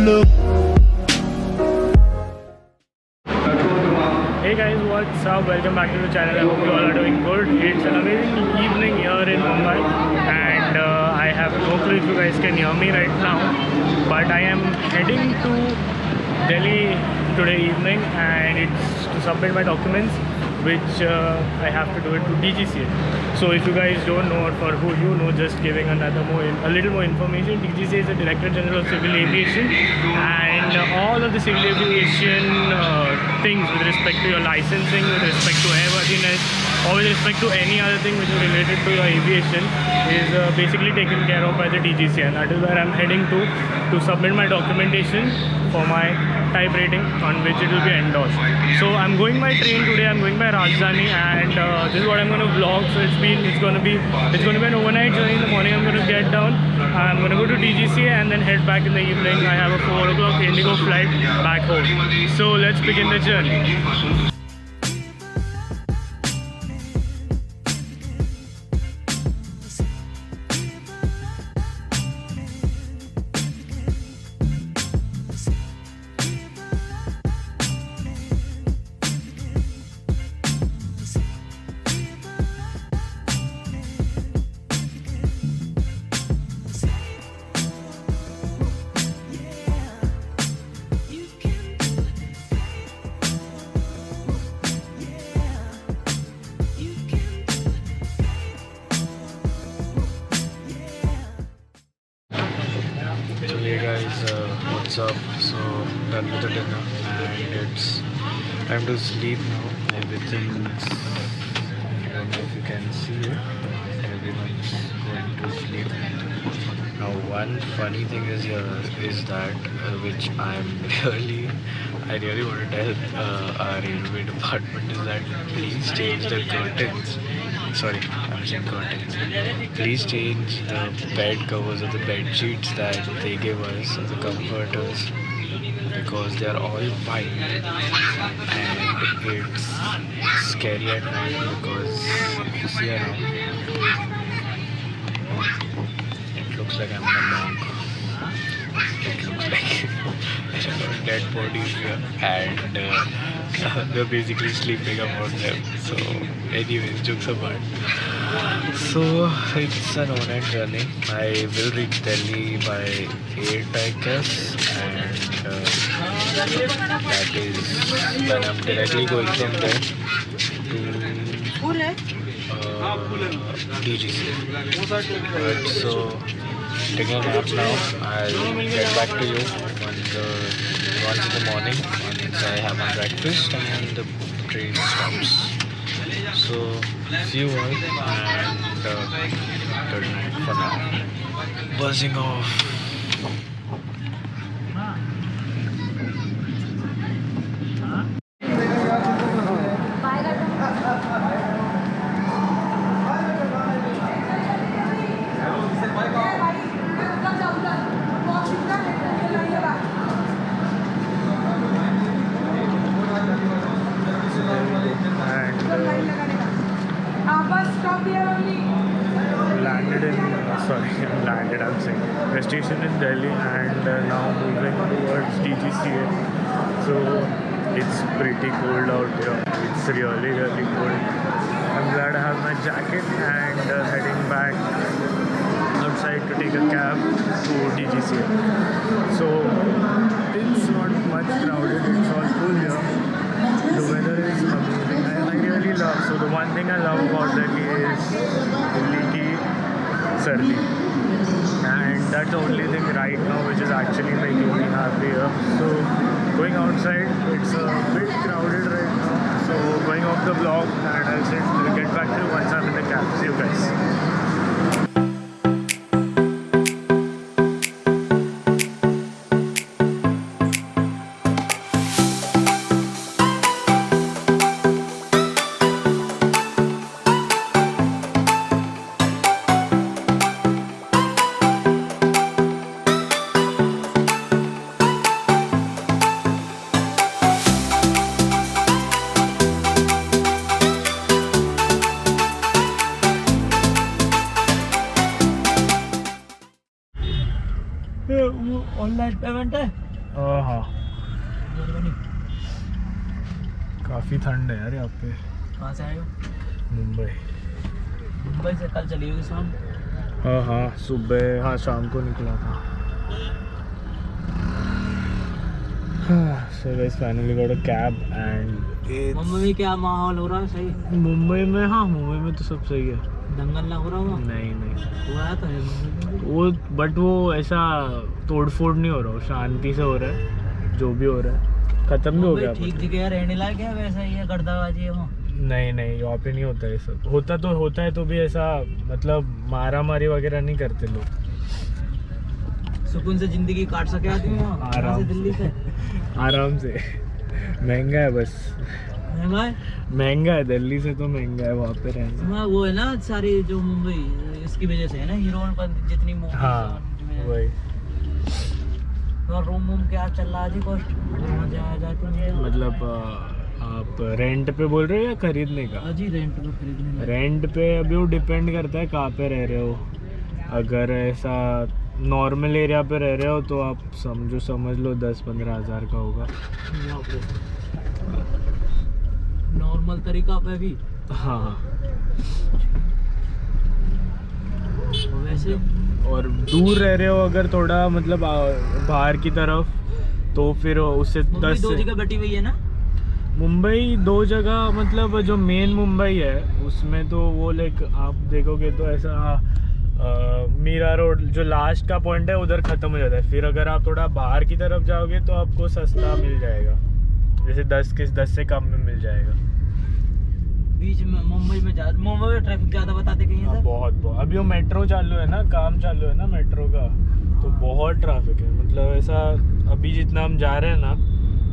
Hey guys, what's up? Welcome back to the channel. I hope you all are doing good. It's an amazing evening here in Mumbai, and I have no clue if you guys can hear me right now, but I am heading to Delhi today evening, and it's to submit my documents, which I have to do it to DGCA. So if you guys don't know, or for who you know, just giving a little more information, DGCA is the Director General of Civil Aviation, and all of the civil aviation things with respect to your licensing, with respect to airworthiness, or with respect to any other thing which is related to your aviation is basically taken care of by the DGCA, and that is where I'm heading to submit my documentation for my type rating on which it will be endorsed. So I'm going by train today. I'm going by Rajdhani, and this is what I'm going to vlog. So it's going to be an overnight journey. In the morning I'm going to get down, I'm going to go to DGCA and then head back in the evening. I have a 4 o'clock Indigo flight back home. So let's begin the journey. Hey guys, what's up? So done with the dinner and it's time to sleep now. Everything's, I don't know if you can see it, everyone's going to sleep. Now one funny thing is that which I really want to tell our railway department is that please change the curtains. Sorry, I'm saying curtains. Please change the bed covers or the bed sheets that they give us, the comforters, because they are all white and it's scary at night because if you see around, it looks like I'm in a monk. It looks like there are dead bodies here and they're basically sleeping about them. So anyways, jokes apart. So it's an overnight journey. I will reach Delhi by 8 I guess, and that is when I'm directly going from there to DGC. Right, so taking a nap now. I'll get back to you once in the morning, once I have my breakfast and the train stops. So see you all, and good night for now. Buzzing off. We're stationed in Delhi and now moving towards DGCA. So it's pretty cold out here. It's really cold. I'm glad I have my jacket and heading back outside to take a cab to DGCA. So it's not much crowded. It's all cool here. The weather is amazing. I really love. So the one thing I love about Delhi is Delhi Sardi. And that's the only thing right now which is actually making me happy here. So going outside, it's a bit crowded right now. So going off the vlog, and I'll get back to you once I'm in the cab. See you guys. Online payment है। हाँ काफ़ी ठंड है यार यहाँ पे। कहाँ से आए हो? मुंबई। मुंबई से कल चली होगी शाम? हाँ सुबह, हाँ शाम को निकला था। So guys, finally got a cab and Mumbai में क्या माहौल हो रहा है? सही मुंबई में, हाँ मुंबई में तो सब सही है। दंगल ना हो रहा होगा? नहीं हुआ है तो है मुंबई में। वो बट वो ऐसा तोड़ फोड़ नहीं हो रहा, शांति से हो रहा है। जो भी हो रहा है खत्म भी हो गया। ठीक जगह है रहने लायक है? वैसा ही है गर्दाबाजी है वहाँ? नहीं यहाँ पे नहीं होता है सब। होता है तो भी ऐसा मतलब मारा मारी वगैरह नहीं करते लोग। सुकून से जिंदगी काट सके आदमी वहाँ आराम से, दिल्ली से आराम से। महंगा है बस। महंगा है? महंगा है, दिल्ली से तो महंगा है वहाँ पे रहना। हाँ वो है ना सारी जो मुंबई इसकी वजह से है ना, हीरो पर जितनी मूवी। हाँ वही। तो रूम क्या चल रहा है कॉस्ट? मतलब आप रेंट पे बोल रहे हो या खरीदने का? जी रेंट पे खरीदने। रेंट पे अभी वो डिपेंड करता है कहाँ पे रह रहे हो। अगर ऐसा नॉर्मल एरिया पे रह रहे हो तो आप समझ लो 10-15 हज़ार का होगा। नॉर्मल तरीका पे भी? हाँ वैसे और दूर रह रहे हो अगर थोड़ा मतलब बाहर की तरफ तो फिर उससे 10 दो जगह बटी हुई है ना मुंबई? 2 जगह मतलब जो मेन मुंबई है उसमें तो वो लाइक आप देखोगे तो ऐसा मीरा रोड जो लास्ट का पॉइंट है उधर ख़त्म हो जाता है। फिर अगर आप थोड़ा बाहर की तरफ जाओगे तो आपको सस्ता मिल जाएगा, जैसे 10 से कम में मिल जाएगा। बीच में मुंबई में ट्रैफिक ज़्यादा बताते कहीं है? बहुत अभी वो मेट्रो चालू है ना, काम चालू है ना मेट्रो का, तो बहुत ट्रैफिक है। मतलब ऐसा अभी जितना हम जा रहे हैं ना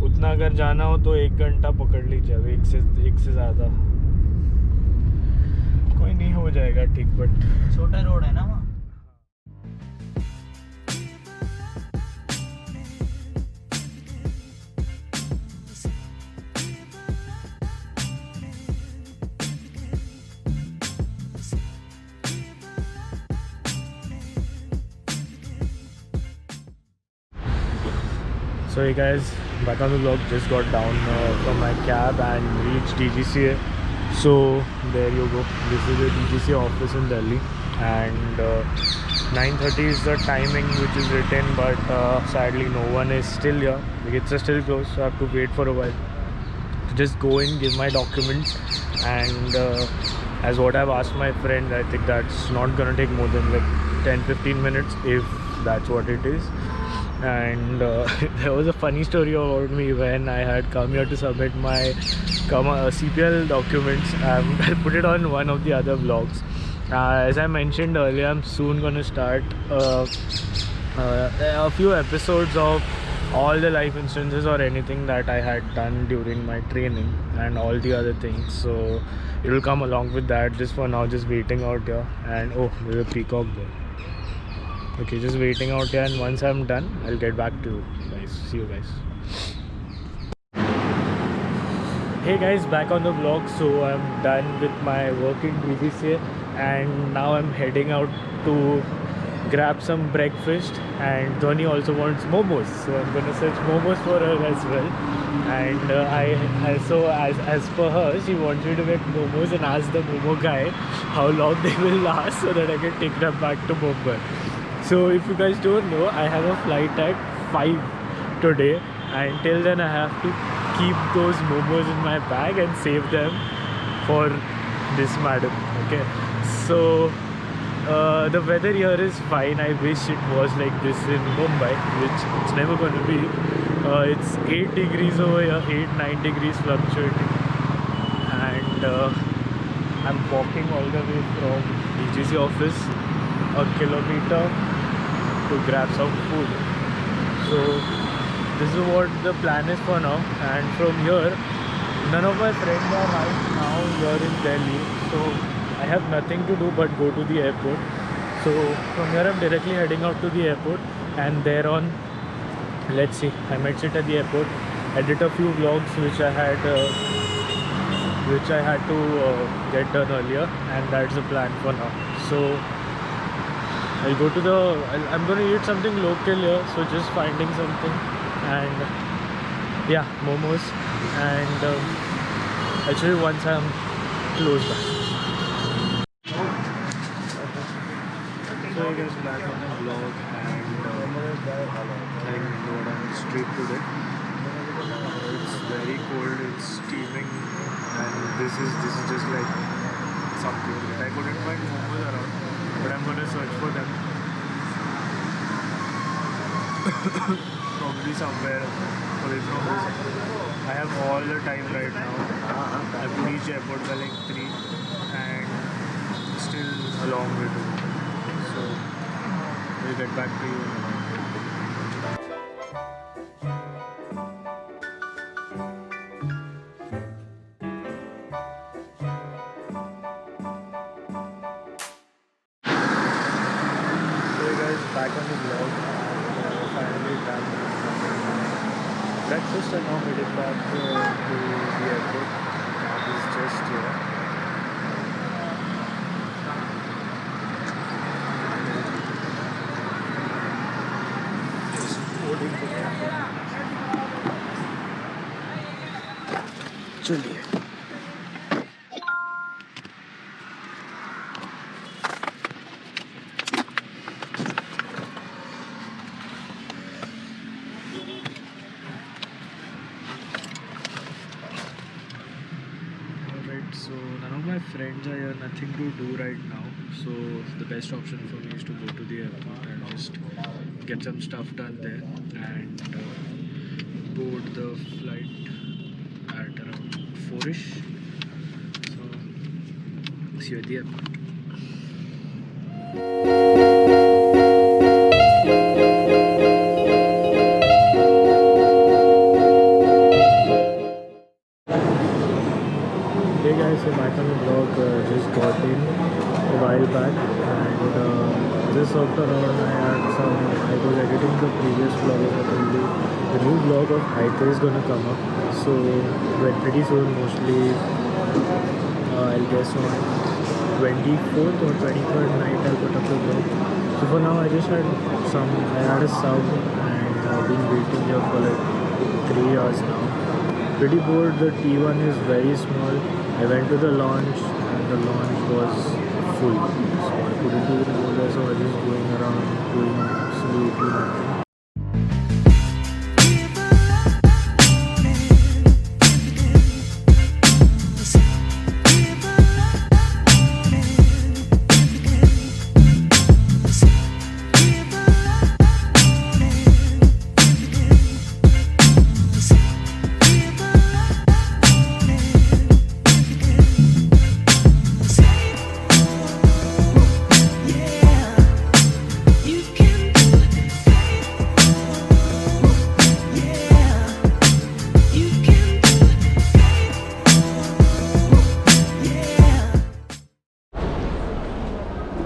उतना अगर जाना हो तो 1 घंटा पकड़ लीजिए, अब एक से ज़्यादा कोई नहीं, हो जाएगा ठीक। बट छोटा रोड है ना वहाँ। So hey guys, back on the vlog. Just got down from my cab and reached DGCA. So there you go. This is the DGCA office in Delhi, and 9:30 is the timing which is written, but sadly no one is still here. The gates are still closed, so I have to wait for a while to just go in, give my documents, and as what I've asked my friend, I think that's not gonna take more than like 10-15 minutes if that's what it is. And there was a funny story about me when I had come here to submit my CPL documents. I'll put it on one of the other vlogs. As I mentioned earlier, I'm soon going to start a few episodes of all the life instances or anything that I had done during my training and all the other things. So it will come along with that. Just for now, just waiting out here. And oh, there's a peacock there. Okay, just waiting out here, and once I'm done I'll get back to you guys. See you guys. Hey guys, back on the vlog. So I'm done with my work in DGCA and now I'm heading out to grab some breakfast, and Dhoni also wants momos, so I'm gonna search momos for her as well. And as per her, she wants me to get momos and ask the momo guy how long they will last so that I can take them back to Mumbai. So if you guys don't know, I have a flight at 5 today, and till then I have to keep those momos in my bag and save them for this madam. Okay, so the weather here is fine. I wish it was like this in Mumbai, which it's never going to be. It's 8 degrees over here, 8-9 degrees fluctuating, and I'm walking all the way from DGC office a kilometer to grab some food. So this is what the plan is for now, and from here none of my friends are right now here in Delhi, so I have nothing to do but go to the airport. So from here I'm directly heading out to the airport, and there on, let's see, I might sit at the airport, edit a few vlogs which I had to get done earlier, and that's the plan for now. So I'll go to I'm going to eat something local here, so just finding something and yeah, momos, and actually once I'm close by. So I guess back on the vlog, and heading inward on the street today. It's very cold, it's steaming, and this is just like something that I couldn't find momos around, but I'm gonna search for them. Probably somewhere away from this. I have all the time right now. I have to reach airport by like 3, and still a long way to go. So we'll get back to you in a while. So you guys, back on the vlog, and finally done breakfast, and now heading back to the airport. It's just here. Just boarding the airport. चलिए. So none of my friends are here, nothing to do right now. So the best option for me is to go to the airport and just get some stuff done there, and board the flight at around 4ish. So see you at the airport. Hey guys, so back on the vlog, just got in a while back, and just after around I was editing the previous vlog of Atulli. The new vlog of Haika is gonna come up, so pretty soon, mostly I'll guess on 24th or 23rd night I'll put up the vlog. So for now I had a sub, and I've been waiting here for like 3 hours now. Pretty bored. The T1 is very small. I went to the launch, and the launch was full, so I couldn't even go there. So I was just going around doing absolutely nothing.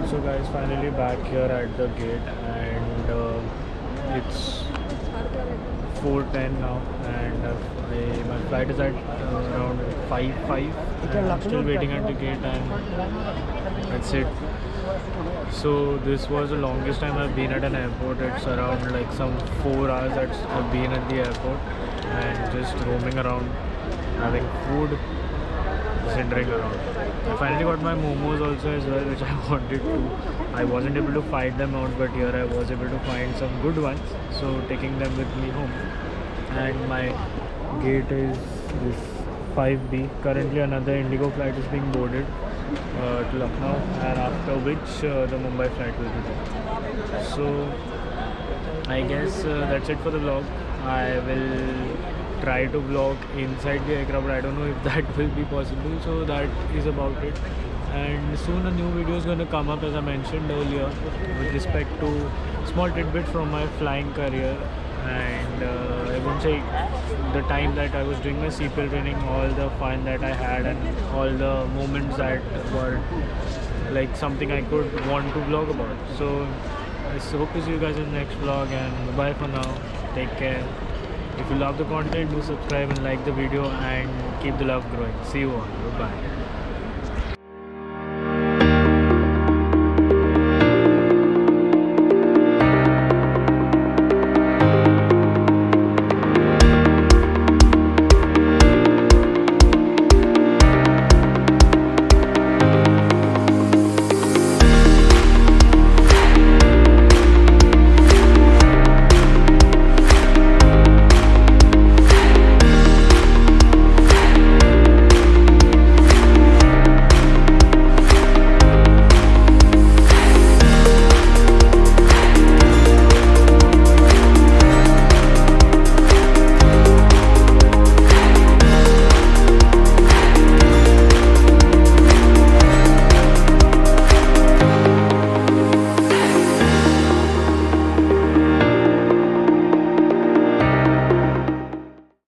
So guys, finally back here at the gate, and it's 4:10 now, and my flight is at around 5:05, and I'm still waiting at the gate, and that's it. So this was the longest time I've been at an airport. It's around like some 4 hours that I've been at the airport, and just roaming around, having food, wandering around. I finally got my momos also as well, which I wanted to. I wasn't able to find them out, but here I was able to find some good ones, so taking them with me home. And my gate is this 5B. Currently another Indigo flight is being boarded to Lucknow, and after which the Mumbai flight will be there. So I guess that's it for the vlog. I will try to vlog inside the aircraft, but I don't know if that will be possible. So that is about it, and soon a new video is going to come up, as I mentioned earlier, with respect to small tidbit from my flying career, and I won't say the time that I was doing my CPL training, all the fun that I had, and all the moments that were like something I could want to vlog about. So I hope to see you guys in the next vlog, and bye for now. Take care. If you love the content, do subscribe and like the video, and keep the love growing. See you all. Bye.